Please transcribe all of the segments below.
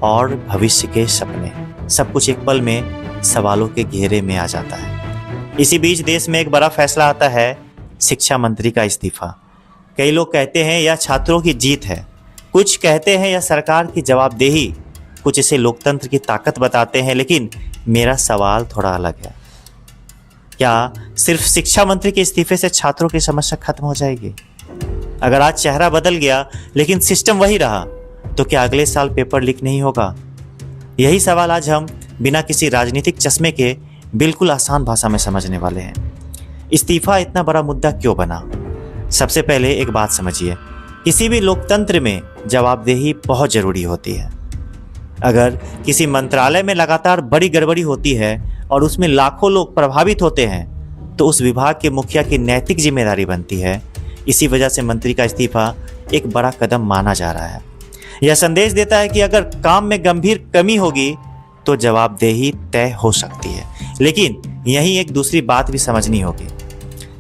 और भविष्य के सपने, सब कुछ एक पल में सवालों के घेरे में आ जाता है। इसी बीच देश में एक बड़ा फैसला आता है, शिक्षा मंत्री का इस्तीफा। कई लोग कहते हैं यह छात्रों की जीत है, कुछ कहते हैं यह सरकार की जवाबदेही, कुछ इसे लोकतंत्र की ताकत बताते हैं। लेकिन मेरा सवाल थोड़ा अलग है। क्या सिर्फ शिक्षा मंत्री के इस्तीफे से छात्रों की समस्या खत्म हो जाएगी? अगर आज चेहरा बदल गया लेकिन सिस्टम वही रहा, तो क्या अगले साल पेपर लीक नहीं होगा? यही सवाल आज हम बिना किसी राजनीतिक चश्मे के बिल्कुल आसान भाषा में समझने वाले हैं। इस्तीफा इतना बड़ा मुद्दा क्यों बना? सबसे पहले एक बात समझिए, किसी भी लोकतंत्र में जवाबदेही बहुत जरूरी होती है। अगर किसी मंत्रालय में लगातार बड़ी गड़बड़ी होती है और उसमें लाखों लोग प्रभावित होते हैं, तो उस विभाग के मुखिया की नैतिक जिम्मेदारी बनती है। इसी वजह से मंत्री का इस्तीफा एक बड़ा कदम माना जा रहा है। यह संदेश देता है कि अगर काम में गंभीर कमी होगी तो जवाबदेही तय हो सकती है। लेकिन यहीं एक दूसरी बात भी समझनी होगी,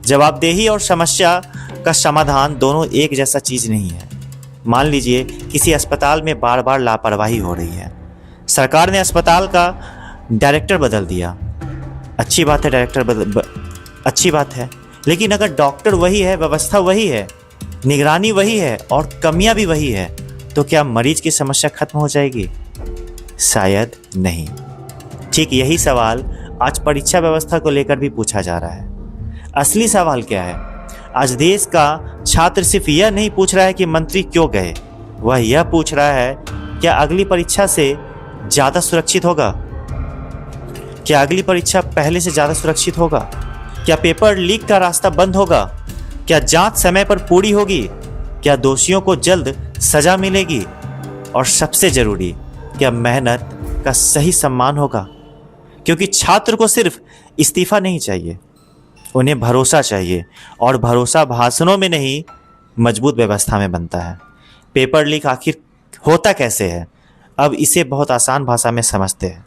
जवाबदेही और समस्या का समाधान दोनों एक जैसा चीज नहीं है। मान लीजिए किसी अस्पताल में बार बार लापरवाही हो रही है, सरकार ने अस्पताल का डायरेक्टर बदल दिया, अच्छी बात है, अच्छी बात है। लेकिन अगर डॉक्टर वही है, व्यवस्था वही है, निगरानी वही है और कमियां भी वही है, तो क्या मरीज की समस्या खत्म हो जाएगी? शायद नहीं। ठीक यही सवाल आज परीक्षा व्यवस्था को लेकर भी पूछा जा रहा है। असली सवाल क्या है? आज देश का छात्र सिर्फ यह नहीं पूछ रहा है कि मंत्री क्यों गए, वह यह पूछ रहा है क्या अगली परीक्षा से ज्यादा सुरक्षित होगा? क्या अगली परीक्षा पहले से ज्यादा सुरक्षित होगा? क्या पेपर लीक का रास्ता बंद होगा? क्या जांच समय पर पूरी होगी? क्या दोषियों को जल्द सजा मिलेगी? और सबसे जरूरी, क्या मेहनत का सही सम्मान होगा? क्योंकि छात्र को सिर्फ इस्तीफा नहीं चाहिए, उन्हें भरोसा चाहिए, और भरोसा भाषणों में नहीं, मजबूत व्यवस्था में बनता है। पेपर लीक आखिर होता कैसे है? अब इसे बहुत आसान भाषा में समझते हैं।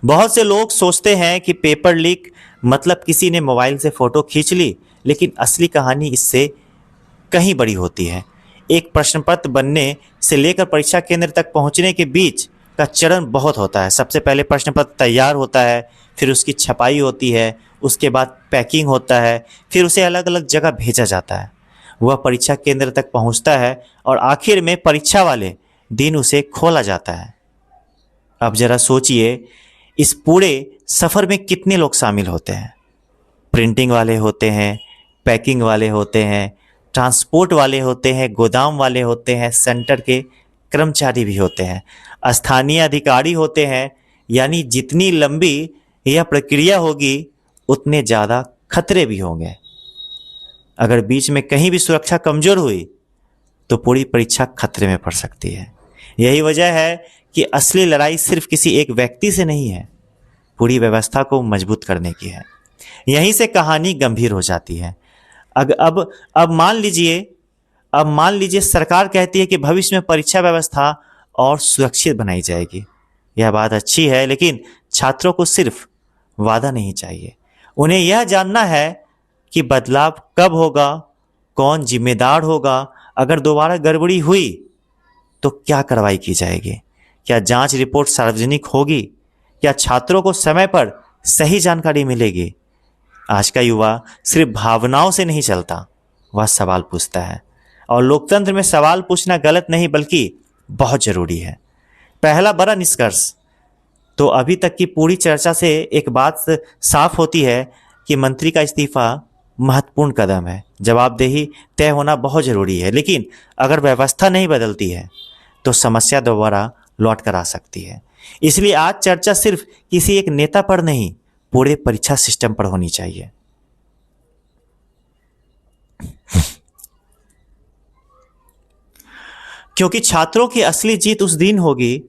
बहुत से लोग सोचते हैं कि पेपर लीक मतलब किसी ने मोबाइल से फोटो खींच ली, लेकिन असली कहानी इससे कहीं बड़ी होती है। एक प्रश्न पत्र बनने से लेकर परीक्षा केंद्र तक पहुंचने के बीच का चरण बहुत होता है। सबसे पहले प्रश्न पत्र तैयार होता है, फिर उसकी छपाई होती है, उसके बाद पैकिंग होता है, फिर उसे अलग अलग जगह भेजा जाता है। वह परीक्षा केंद्र तक पहुंचता है और आखिर में परीक्षा वाले दिन उसे खोला जाता है। अब जरा सोचिए, इस पूरे सफर में कितने लोग शामिल होते हैं? प्रिंटिंग वाले होते हैं, पैकिंग वाले होते हैं, ट्रांसपोर्ट वाले होते हैं, गोदाम वाले होते हैं, सेंटर के कर्मचारी भी होते हैं, स्थानीय अधिकारी होते हैं। यानी जितनी लंबी यह प्रक्रिया होगी उतने ज़्यादा खतरे भी होंगे। अगर बीच में कहीं भी सुरक्षा कमजोर हुई तो पूरी परीक्षा खतरे में पड़ सकती है। यही वजह है कि असली लड़ाई सिर्फ किसी एक व्यक्ति से नहीं है, पूरी व्यवस्था को मजबूत करने की है। यहीं से कहानी गंभीर हो जाती है। अब मान लीजिए सरकार कहती है कि भविष्य में परीक्षा व्यवस्था और सुरक्षित बनाई जाएगी। यह बात अच्छी है, लेकिन छात्रों को सिर्फ वादा नहीं चाहिए, उन्हें यह जानना है कि बदलाव कब होगा, कौन जिम्मेदार होगा, अगर दोबारा गड़बड़ी हुई तो क्या कार्रवाई की जाएगी, क्या जांच रिपोर्ट सार्वजनिक होगी, क्या छात्रों को समय पर सही जानकारी मिलेगी। आज का युवा सिर्फ भावनाओं से नहीं चलता, वह सवाल पूछता है। और लोकतंत्र में सवाल पूछना गलत नहीं बल्कि बहुत जरूरी है। पहला बड़ा निष्कर्ष तो अभी तक की पूरी चर्चा से एक बात साफ होती है कि मंत्री का इस्तीफा महत्वपूर्ण कदम है। जवाबदेही तय होना बहुत जरूरी है, लेकिन अगर व्यवस्था नहीं बदलती है तो समस्या दोबारा लौट कर आ सकती है। इसलिए आज चर्चा सिर्फ किसी एक नेता पर नहीं, पूरे परीक्षा सिस्टम पर होनी चाहिए। क्योंकि छात्रों की असली जीत उस दिन होगी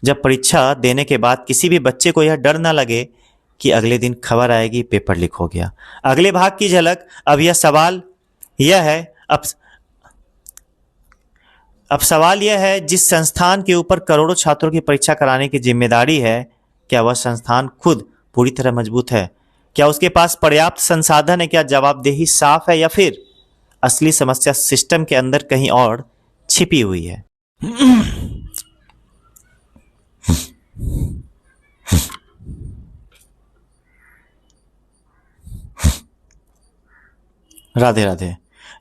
जब परीक्षा देने के बाद किसी भी बच्चे को यह डर ना लगे कि अगले दिन खबर आएगी पेपर लीक हो गया। अगले भाग की झलक। अब सवाल यह है, जिस संस्थान के ऊपर करोड़ों छात्रों की परीक्षा कराने की जिम्मेदारी है, क्या वह संस्थान खुद पूरी तरह मजबूत है? क्या उसके पास पर्याप्त संसाधन है? क्या जवाबदेही साफ है, या फिर असली समस्या सिस्टम के अंदर कहीं और छिपी हुई है? राधे राधे।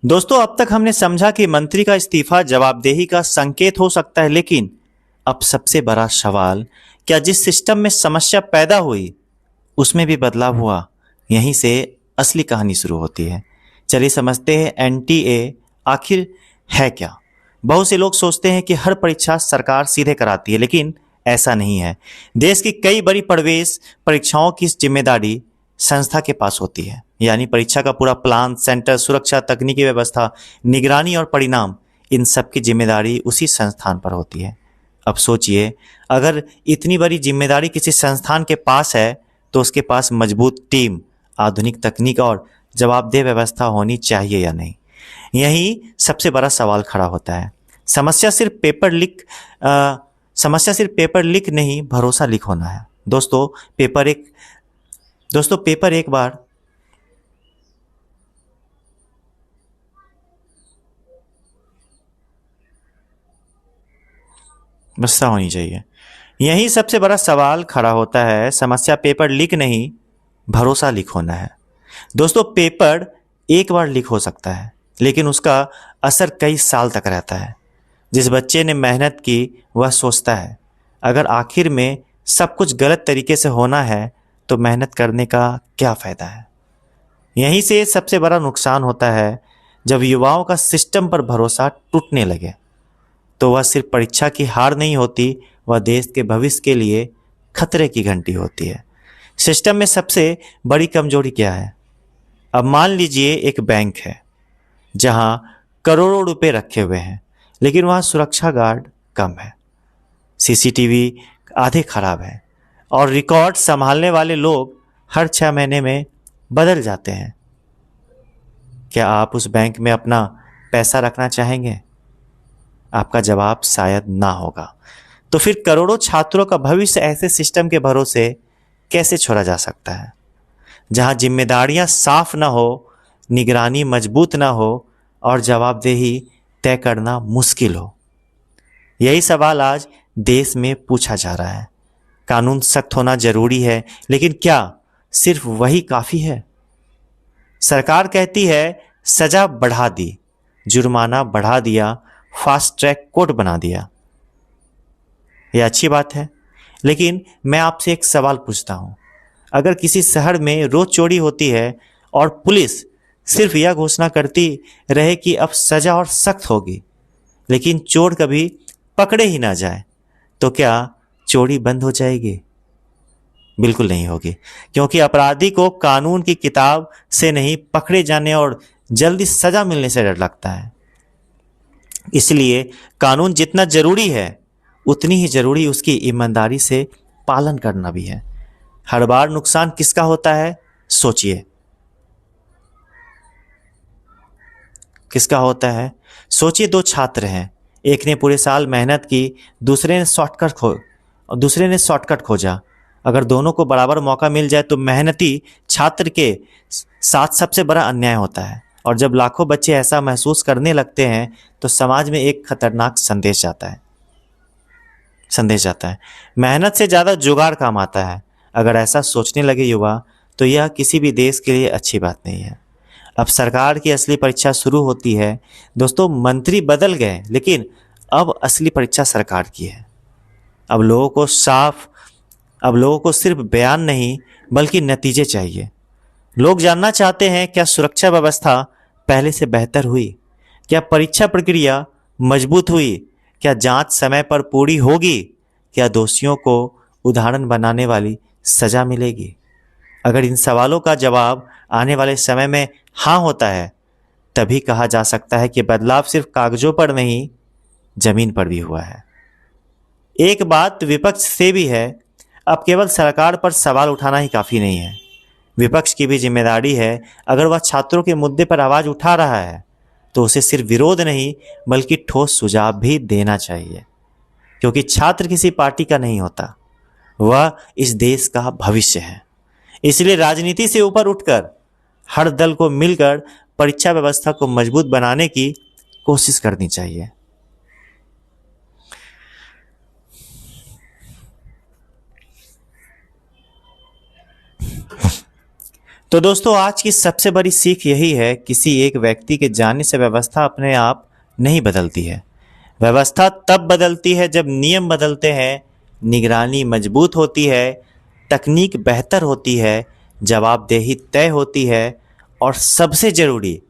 दोस्तों, अब तक हमने समझा कि मंत्री का इस्तीफा जवाबदेही का संकेत हो सकता है, लेकिन अब सबसे बड़ा सवाल, क्या जिस सिस्टम में समस्या पैदा हुई उसमें भी बदलाव हुआ? यहीं से असली कहानी शुरू होती है। चलिए समझते हैं एनटीए आखिर है क्या। बहुत से लोग सोचते हैं कि हर परीक्षा सरकार सीधे कराती है, लेकिन ऐसा नहीं है। देश की कई बड़ी प्रवेश परीक्षाओं की जिम्मेदारी संस्था के पास होती है। यानी परीक्षा का पूरा प्लान, सेंटर, सुरक्षा, तकनीकी व्यवस्था, निगरानी और परिणाम, इन सब की जिम्मेदारी उसी संस्थान पर होती है। अब सोचिए, अगर इतनी बड़ी जिम्मेदारी किसी संस्थान के पास है तो उसके पास मजबूत टीम, आधुनिक तकनीक और जवाबदेह व्यवस्था होनी चाहिए या नहीं। यही सबसे बड़ा सवाल खड़ा होता है। समस्या सिर्फ पेपर लीक नहीं, भरोसा लीक होना है। दोस्तों पेपर एक बार व्यवस्था होनी चाहिए। यही सबसे बड़ा सवाल खड़ा होता है। समस्या पेपर लीक नहीं, भरोसा लीक होना है। दोस्तों, पेपर एक बार लीक हो सकता है, लेकिन उसका असर कई साल तक रहता है। जिस बच्चे ने मेहनत की वह सोचता है, अगर आखिर में सब कुछ गलत तरीके से होना है तो मेहनत करने का क्या फ़ायदा है। यहीं से सबसे बड़ा नुकसान होता है। जब युवाओं का सिस्टम पर भरोसा टूटने लगे तो वह सिर्फ परीक्षा की हार नहीं होती, वह देश के भविष्य के लिए खतरे की घंटी होती है। सिस्टम में सबसे बड़ी कमजोरी क्या है? अब मान लीजिए एक बैंक है जहां करोड़ों रुपए रखे हुए हैं, लेकिन वहां सुरक्षा गार्ड कम है, सीसीटीवी आधे खराब है और रिकॉर्ड संभालने वाले लोग हर 6 महीने में बदल जाते हैं। क्या आप उस बैंक में अपना पैसा रखना चाहेंगे? आपका जवाब शायद ना होगा। तो फिर करोड़ों छात्रों का भविष्य ऐसे सिस्टम के भरोसे कैसे छोड़ा जा सकता है, जहां जिम्मेदारियां साफ ना हो, निगरानी मजबूत ना हो और जवाबदेही तय करना मुश्किल हो? यही सवाल आज देश में पूछा जा रहा है। कानून सख्त होना जरूरी है, लेकिन क्या सिर्फ वही काफी है? सरकार कहती है सजा बढ़ा दी, जुर्माना बढ़ा दिया, फास्ट ट्रैक कोर्ट बना दिया। यह अच्छी बात है, लेकिन मैं आपसे एक सवाल पूछता हूं। अगर किसी शहर में रोज चोरी होती है और पुलिस सिर्फ यह घोषणा करती रहे कि अब सजा और सख्त होगी, लेकिन चोर कभी पकड़े ही ना जाए, तो क्या चोरी बंद हो जाएगी? बिल्कुल नहीं होगी, क्योंकि अपराधी को कानून की किताब से नहीं, पकड़े जाने और जल्दी सजा मिलने से डर लगता है। इसलिए कानून जितना जरूरी है, उतनी ही जरूरी उसकी ईमानदारी से पालन करना भी है। हर बार नुकसान किसका होता है? सोचिए, किसका होता है? सोचिए, दो छात्र हैं, एक ने पूरे साल मेहनत की, दूसरे ने शॉर्टकट खोजा। अगर दोनों को बराबर मौका मिल जाए तो मेहनती छात्र के साथ सबसे बड़ा अन्याय होता है। और जब लाखों बच्चे ऐसा महसूस करने लगते हैं तो समाज में एक खतरनाक संदेश जाता है। मेहनत से ज़्यादा जुगाड़ काम आता है। अगर ऐसा सोचने लगे युवा, तो यह किसी भी देश के लिए अच्छी बात नहीं है। अब सरकार की असली परीक्षा शुरू होती है। दोस्तों, मंत्री बदल गए, लेकिन अब असली परीक्षा सरकार की है। अब लोगों को सिर्फ बयान नहीं, बल्कि नतीजे चाहिए। लोग जानना चाहते हैं, क्या सुरक्षा व्यवस्था पहले से बेहतर हुई? क्या परीक्षा प्रक्रिया मजबूत हुई? क्या जांच समय पर पूरी होगी? क्या दोषियों को उदाहरण बनाने वाली सजा मिलेगी? अगर इन सवालों का जवाब आने वाले समय में हाँ होता है, तभी कहा जा सकता है कि बदलाव सिर्फ कागजों पर नहीं, जमीन पर भी हुआ है। एक बात विपक्ष से भी है, अब केवल सरकार पर सवाल उठाना ही काफ़ी नहीं है। विपक्ष की भी जिम्मेदारी है। अगर वह छात्रों के मुद्दे पर आवाज़ उठा रहा है तो उसे सिर्फ विरोध नहीं, बल्कि ठोस सुझाव भी देना चाहिए, क्योंकि छात्र किसी पार्टी का नहीं होता, वह इस देश का भविष्य है। इसलिए राजनीति से ऊपर उठकर हर दल को मिलकर परीक्षा व्यवस्था को मजबूत बनाने की कोशिश करनी चाहिए। तो दोस्तों आज की सबसे बड़ी सीख यही है, किसी एक व्यक्ति के जाने से व्यवस्था अपने आप नहीं बदलती है। व्यवस्था तब बदलती है जब नियम बदलते हैं, निगरानी मजबूत होती है, तकनीक बेहतर होती है, जवाबदेही तय होती है और सबसे ज़रूरी,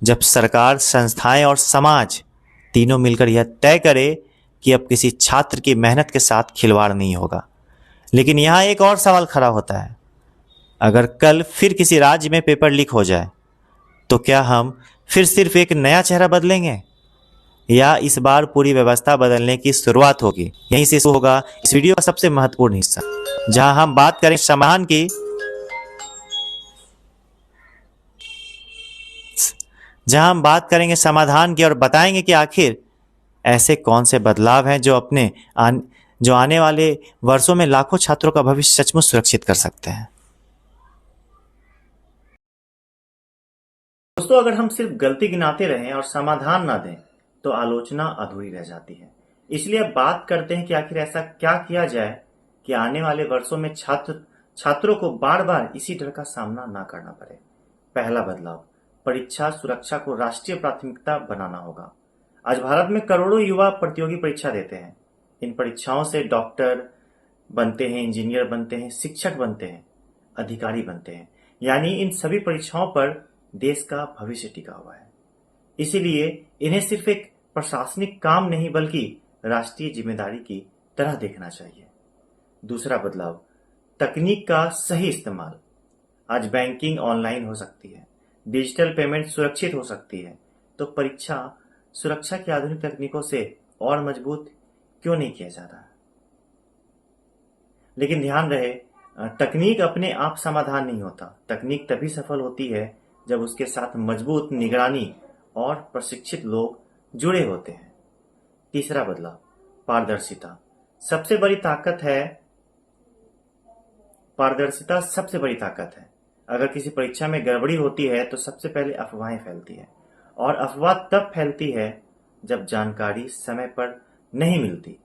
जब सरकार, संस्थाएं और समाज तीनों मिलकर यह तय करे कि अब किसी छात्र की मेहनत के साथ खिलवाड़ नहीं होगा। लेकिन यहाँ एक और सवाल खड़ा होता है, अगर कल फिर किसी राज्य में पेपर लीक हो जाए तो क्या हम फिर सिर्फ एक नया चेहरा बदलेंगे, या इस बार पूरी व्यवस्था बदलने की शुरुआत होगी? यहीं से शुरू होगा इस वीडियो का सबसे महत्वपूर्ण हिस्सा, जहां हम बात करें समाधान की, और बताएंगे कि आखिर ऐसे कौन से बदलाव हैं जो आने वाले वर्षों में लाखों छात्रों का भविष्य सचमुच सुरक्षित कर सकते हैं। दोस्तों, अगर हम सिर्फ गलती गिनाते रहें और समाधान ना दें तो आलोचना अधूरी रह जाती है। इसलिए अब बात करते हैं कि आखिर ऐसा क्या किया जाए कि आने वाले वर्षों में छात्रों को बार बार इसी डर का सामना ना करना पड़े। पहला बदलाव, परीक्षा सुरक्षा को राष्ट्रीय प्राथमिकता बनाना होगा। आज भारत में करोड़ों युवा प्रतियोगी परीक्षा देते हैं। इन परीक्षाओं से डॉक्टर बनते हैं, इंजीनियर बनते हैं, शिक्षक बनते हैं, अधिकारी बनते हैं, यानी इन सभी परीक्षाओं पर देश का भविष्य टिका हुआ है। इसीलिए इन्हें सिर्फ एक प्रशासनिक काम नहीं बल्कि राष्ट्रीय जिम्मेदारी की तरह देखना चाहिए। दूसरा बदलाव, तकनीक का सही इस्तेमाल। आज बैंकिंग ऑनलाइन हो सकती है, डिजिटल पेमेंट सुरक्षित हो सकती है, तो परीक्षा सुरक्षा की आधुनिक तकनीकों से और मजबूत क्यों नहीं किया जा रहा? लेकिन ध्यान रहे, तकनीक अपने आप समाधान नहीं होता। तकनीक तभी सफल होती है जब उसके साथ मजबूत निगरानी और प्रशिक्षित लोग जुड़े होते हैं। तीसरा बदलाव, पारदर्शिता सबसे बड़ी ताकत है। पारदर्शिता सबसे बड़ी ताकत है। अगर किसी परीक्षा में गड़बड़ी होती है तो सबसे पहले अफवाहें फैलती है, और अफवाह तब फैलती है जब जानकारी समय पर नहीं मिलती।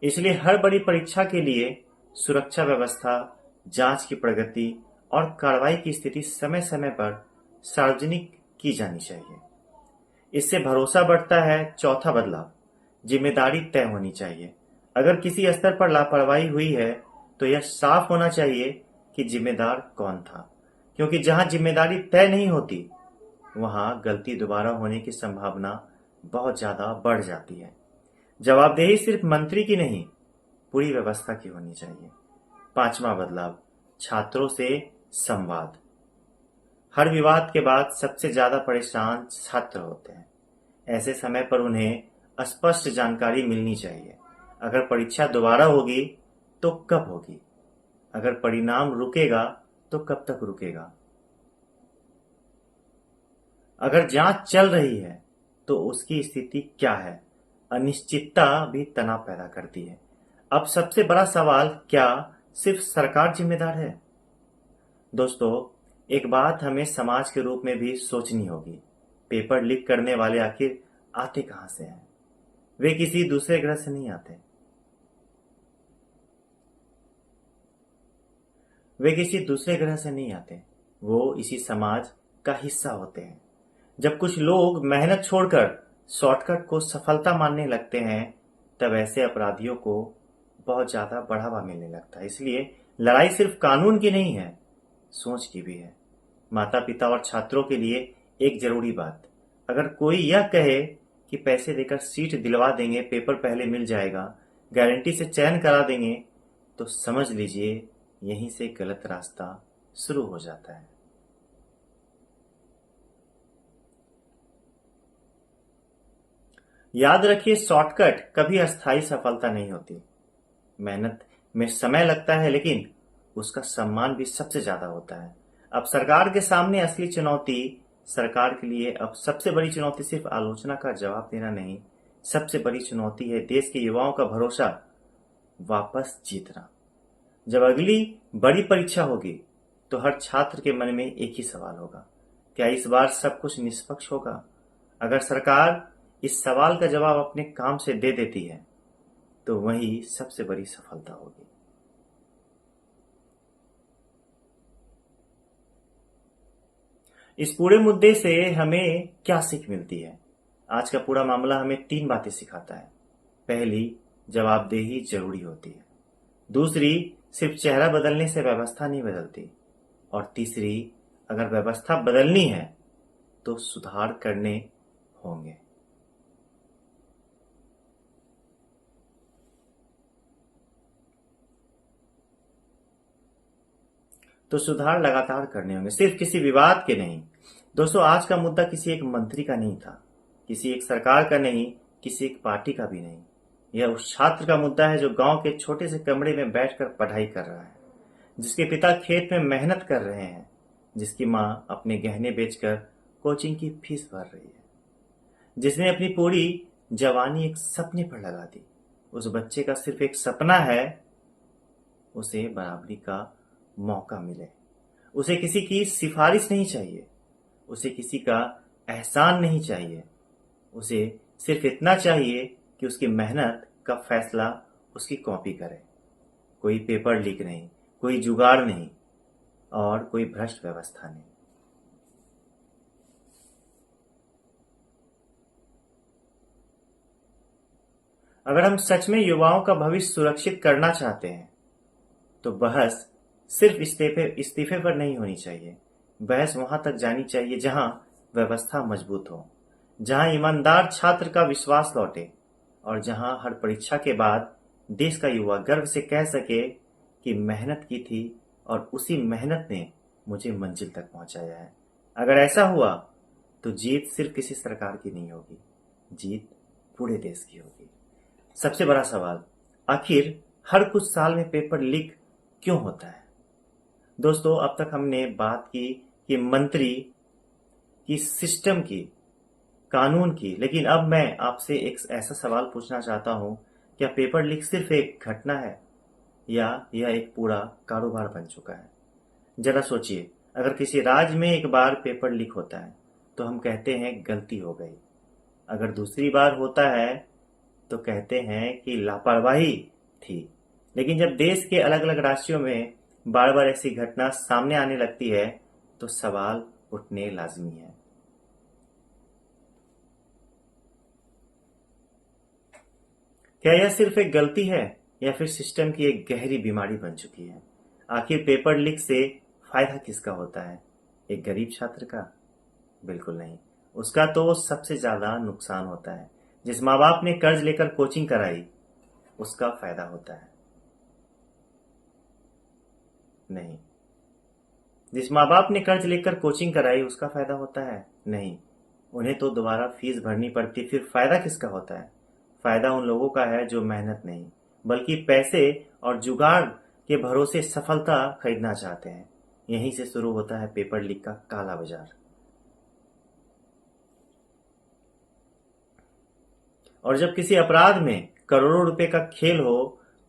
इसलिए हर बड़ी परीक्षा के लिए सुरक्षा व्यवस्था, जांच की प्रगति और कार्रवाई की स्थिति समय समय पर सार्वजनिक की जानी चाहिए। इससे भरोसा बढ़ता है। चौथा बदलाव, जिम्मेदारी तय होनी चाहिए। अगर किसी स्तर पर लापरवाही हुई है तो यह साफ होना चाहिए कि जिम्मेदार कौन था, क्योंकि जहां जिम्मेदारी तय नहीं होती वहां गलती दोबारा होने की संभावना बहुत ज्यादा बढ़ जाती है। जवाबदेही सिर्फ मंत्री की नहीं, पूरी व्यवस्था की होनी चाहिए। पांचवा बदलाव, छात्रों से संवाद। हर विवाद के बाद सबसे ज्यादा परेशान छात्र होते हैं। ऐसे समय पर उन्हें स्पष्ट जानकारी मिलनी चाहिए। अगर परीक्षा दोबारा होगी तो कब होगी? अगर परिणाम रुकेगा तो कब तक रुकेगा? अगर जांच चल रही है तो उसकी स्थिति क्या है? अनिश्चितता भी तनाव पैदा करती है। अब सबसे बड़ा सवाल, क्या सिर्फ सरकार जिम्मेदार है? दोस्तों, एक बात हमें समाज के रूप में भी सोचनी होगी। पेपर लीक करने वाले आखिर आते कहां से हैं? वे किसी दूसरे ग्रह से नहीं आते। वो इसी समाज का हिस्सा होते हैं। जब कुछ लोग मेहनत छोड़कर शॉर्टकट को सफलता मानने लगते हैं तब ऐसे अपराधियों को बहुत ज्यादा बढ़ावा मिलने लगता है। इसलिए लड़ाई सिर्फ कानून की नहीं है, सोच की भी है। माता पिता और छात्रों के लिए एक जरूरी बात, अगर कोई यह कहे कि पैसे देकर सीट दिलवा देंगे, पेपर पहले मिल जाएगा, गारंटी से चयन करा देंगे, तो समझ लीजिए यहीं से गलत रास्ता शुरू हो जाता है। याद रखिए, शॉर्टकट कभी अस्थायी सफलता नहीं होती। मेहनत में समय लगता है, लेकिन उसका सम्मान भी सबसे ज्यादा होता है। अब सरकार के सामने असली चुनौती, सरकार के लिए अब सबसे बड़ी चुनौती सिर्फ आलोचना का जवाब देना नहीं, सबसे बड़ी चुनौती है देश के युवाओं का भरोसा वापस जीतना। जब अगली बड़ी परीक्षा होगी तो हर छात्र के मन में एक ही सवाल होगा, क्या इस बार सब कुछ निष्पक्ष होगा? अगर सरकार इस सवाल का जवाब अपने काम से दे देती है तो वही सबसे बड़ी सफलता होगी। इस पूरे मुद्दे से हमें क्या सीख मिलती है? आज का पूरा मामला हमें 3 बातें सिखाता है। पहली, जवाबदेही जरूरी होती है। दूसरी, सिर्फ चेहरा बदलने से व्यवस्था नहीं बदलती। और तीसरी, अगर व्यवस्था बदलनी है तो सुधार करने होंगे। तो सुधार लगातार करने होंगे, सिर्फ किसी विवाद के नहीं। दोस्तों, आज का मुद्दा किसी एक मंत्री का नहीं था, किसी एक सरकार का नहीं, किसी एक पार्टी का भी नहीं। यह उस छात्र का मुद्दा है जो गांव के छोटे से कमरे में बैठकर पढ़ाई कर रहा है, जिसके पिता खेत में मेहनत कर रहे हैं, जिसकी माँ अपने गहने बेचकर कोचिंग की फीस भर रही है, जिसने अपनी पूरी जवानी एक सपने पर लगा दी। उस बच्चे का सिर्फ एक सपना है, उसे बराबरी का मौका मिले। उसे किसी की सिफारिश नहीं चाहिए, उसे किसी का एहसान नहीं चाहिए। उसे सिर्फ इतना चाहिए कि उसकी मेहनत का फैसला उसकी कॉपी करे। कोई पेपर लीक नहीं, कोई जुगाड़ नहीं और कोई भ्रष्ट व्यवस्था नहीं। अगर हम सच में युवाओं का भविष्य सुरक्षित करना चाहते हैं तो बहस सिर्फ इस्तीफे पर नहीं होनी चाहिए। बहस वहां तक जानी चाहिए जहां व्यवस्था मजबूत हो, जहां ईमानदार छात्र का विश्वास लौटे और जहां हर परीक्षा के बाद देश का युवा गर्व से कह सके कि मेहनत की थी और उसी मेहनत ने मुझे मंजिल तक पहुंचाया है। अगर ऐसा हुआ तो जीत सिर्फ किसी सरकार की नहीं होगी, जीत पूरे देश की होगी। सबसे बड़ा सवाल, आखिर हर कुछ साल में पेपर लीक क्यों होता है? दोस्तों, अब तक हमने बात की कि मंत्री की, सिस्टम की, कानून की, लेकिन अब मैं आपसे एक ऐसा सवाल पूछना चाहता हूं, क्या पेपर लीक सिर्फ एक घटना है या यह एक पूरा कारोबार बन चुका है? जरा सोचिए, अगर किसी राज्य में एक बार पेपर लीक होता है तो हम कहते हैं गलती हो गई। अगर दूसरी बार होता है तो कहते हैं कि लापरवाही थी। लेकिन जब देश के अलग अलग राज्यों में बार बार ऐसी घटना सामने आने लगती है तो सवाल उठने लाजमी है। क्या यह सिर्फ एक गलती है या फिर सिस्टम की एक गहरी बीमारी बन चुकी है? आखिर पेपर लीक से फायदा किसका होता है? एक गरीब छात्र का? बिल्कुल नहीं। उसका तो सबसे ज्यादा नुकसान होता है। जिस माँ बाप ने कर्ज लेकर कोचिंग कराई, उसका फायदा होता है। नहीं। जिस माँ बाप ने कर्ज लेकर कोचिंग कराई, उसका फायदा होता है? नहीं। उन्हें तो दोबारा फीस भरनी पड़ती। फिर फायदा किसका होता है? फायदा उन लोगों का है जो मेहनत नहीं बल्कि पैसे और जुगाड़ के भरोसे सफलता खरीदना चाहते हैं। यहीं से शुरू होता है पेपर लीक का काला बाजार। और जब किसी अपराध में करोड़ों रुपए का खेल हो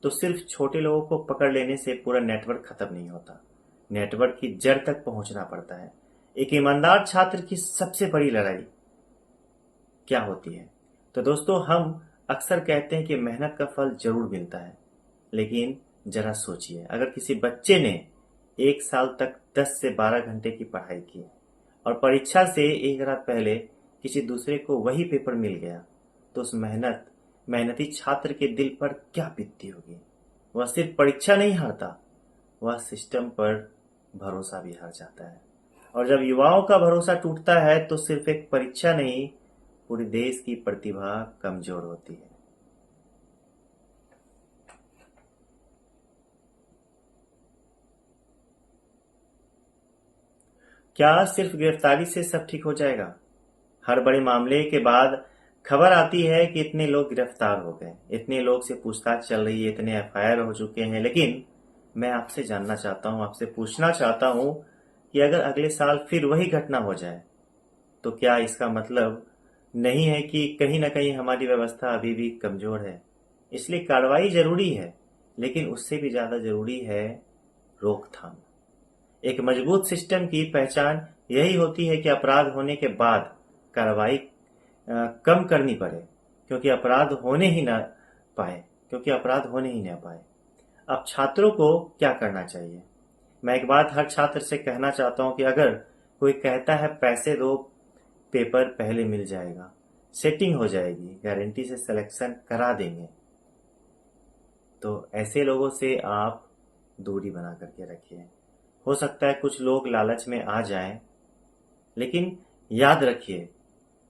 तो सिर्फ छोटे लोगों को पकड़ लेने से पूरा नेटवर्क खत्म नहीं होता। नेटवर्क की जड़ तक पहुंचना पड़ता है। एक ईमानदार छात्र की सबसे बड़ी लड़ाई क्या होती है? तो दोस्तों, हम अक्सर कहते हैं कि मेहनत का फल जरूर मिलता है, लेकिन जरा सोचिए, अगर किसी बच्चे ने 1 साल तक 10 से 12 घंटे की पढ़ाई की और परीक्षा से एक रात पहले किसी दूसरे को वही पेपर मिल गया, तो उस मेहनती छात्र के दिल पर क्या बीतती होगी? वह सिर्फ परीक्षा नहीं हारता, वह सिस्टम पर भरोसा भी हार जाता है। और जब युवाओं का भरोसा टूटता है तो सिर्फ एक परीक्षा नहीं, पूरे देश की प्रतिभा कमजोर होती है। क्या सिर्फ गिरफ्तारी से सब ठीक हो जाएगा? हर बड़े मामले के बाद खबर आती है कि इतने लोग गिरफ्तार हो गए, इतने लोग से पूछताछ चल रही है, इतने एफआईआर हो चुके हैं। लेकिन मैं आपसे जानना चाहता हूं, आपसे पूछना चाहता हूं कि अगर अगले साल फिर वही घटना हो जाए तो क्या इसका मतलब नहीं है कि कहीं ना कहीं हमारी व्यवस्था अभी भी कमजोर है? इसलिए कार्रवाई जरूरी है, लेकिन उससे भी ज्यादा जरूरी है रोकथाम। एक मजबूत सिस्टम की पहचान यही होती है कि अपराध होने के बाद कार्रवाई कम करनी पड़े, क्योंकि अपराध होने ही ना पाए। अब छात्रों को क्या करना चाहिए? मैं एक बात हर छात्र से कहना चाहता हूं कि अगर कोई कहता है पैसे दो, पेपर पहले मिल जाएगा, सेटिंग हो जाएगी, गारंटी से सिलेक्शन करा देंगे। तो ऐसे लोगों से आप दूरी बना करके रखिए। हो सकता है कुछ लोग लालच में आ जाएं, लेकिन याद रखिए,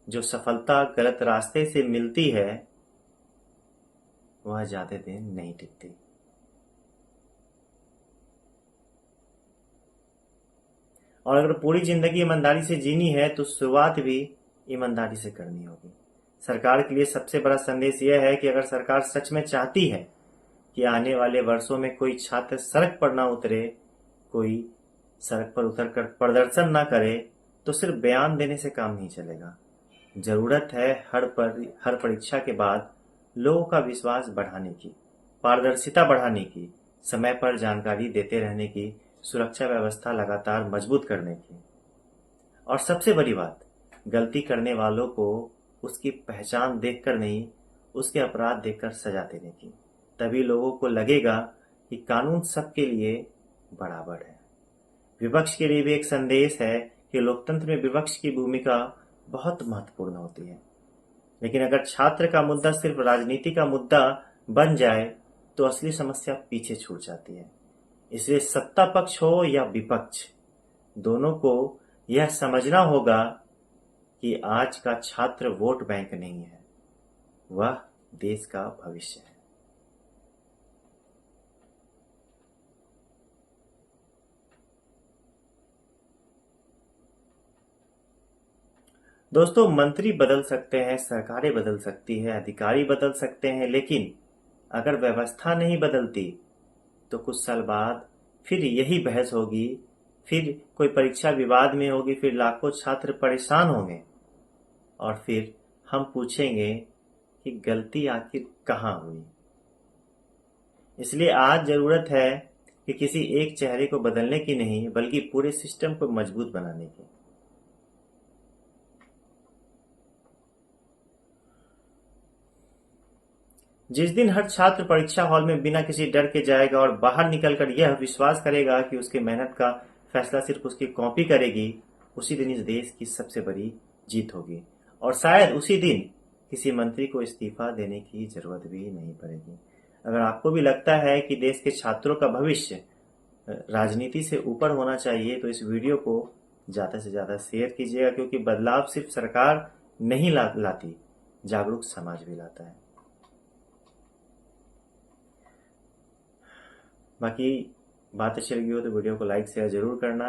जो सफलता गलत रास्ते से मिलती है वह ज्यादा दिन नहीं टिकती। और अगर पूरी जिंदगी ईमानदारी से जीनी है तो शुरुआत भी ईमानदारी से करनी होगी। सरकार के लिए सबसे बड़ा संदेश यह है कि अगर सरकार सच में चाहती है कि आने वाले वर्षों में कोई छात्र सड़क पर ना उतरे, कोई सड़क पर उतरकर प्रदर्शन ना करे, तो सिर्फ बयान देने से काम नहीं चलेगा। जरूरत है हर परीक्षा के बाद लोगों का विश्वास बढ़ाने की, पारदर्शिता बढ़ाने की, समय पर जानकारी देते रहने की, सुरक्षा व्यवस्था लगातार मजबूत करने की। और सबसे बड़ी बात, गलती करने वालों को उसकी पहचान देखकर नहीं, उसके अपराध देखकर सजा देने की। तभी लोगों को लगेगा कि कानून सबके लिए बराबर है। विपक्ष के लिए भी एक संदेश है कि लोकतंत्र में विपक्ष की भूमिका बहुत महत्वपूर्ण होती है। लेकिन अगर छात्र का मुद्दा सिर्फ राजनीति का मुद्दा बन जाए तो असली समस्या पीछे छूट जाती है। इसलिए सत्ता पक्ष हो या विपक्ष, दोनों को यह समझना होगा कि आज का छात्र वोट बैंक नहीं है, वह देश का भविष्य है। दोस्तों, मंत्री बदल सकते हैं, सरकारें बदल सकती है, अधिकारी बदल सकते हैं, लेकिन अगर व्यवस्था नहीं बदलती तो कुछ साल बाद फिर यही बहस होगी, फिर कोई परीक्षा विवाद में होगी, फिर लाखों छात्र परेशान होंगे और फिर हम पूछेंगे कि गलती आखिर कहाँ हुई। इसलिए आज जरूरत है कि किसी एक चेहरे को बदलने की नहीं, बल्कि पूरे सिस्टम को मजबूत बनाने की। जिस दिन हर छात्र परीक्षा हॉल में बिना किसी डर के जाएगा और बाहर निकलकर यह विश्वास करेगा कि उसकी मेहनत का फैसला सिर्फ उसकी कॉपी करेगी, उसी दिन इस देश की सबसे बड़ी जीत होगी। और शायद उसी दिन किसी मंत्री को इस्तीफा देने की जरूरत भी नहीं पड़ेगी। अगर आपको भी लगता है कि देश के छात्रों का भविष्य राजनीति से ऊपर होना चाहिए तो इस वीडियो को ज्यादा से ज्यादा शेयर कीजिएगा, क्योंकि बदलाव सिर्फ सरकार नहीं लाती, जागरूक समाज भी लाता है। बाकी बात अच्छी लगी हो तो वीडियो को लाइक शेयर जरूर करना।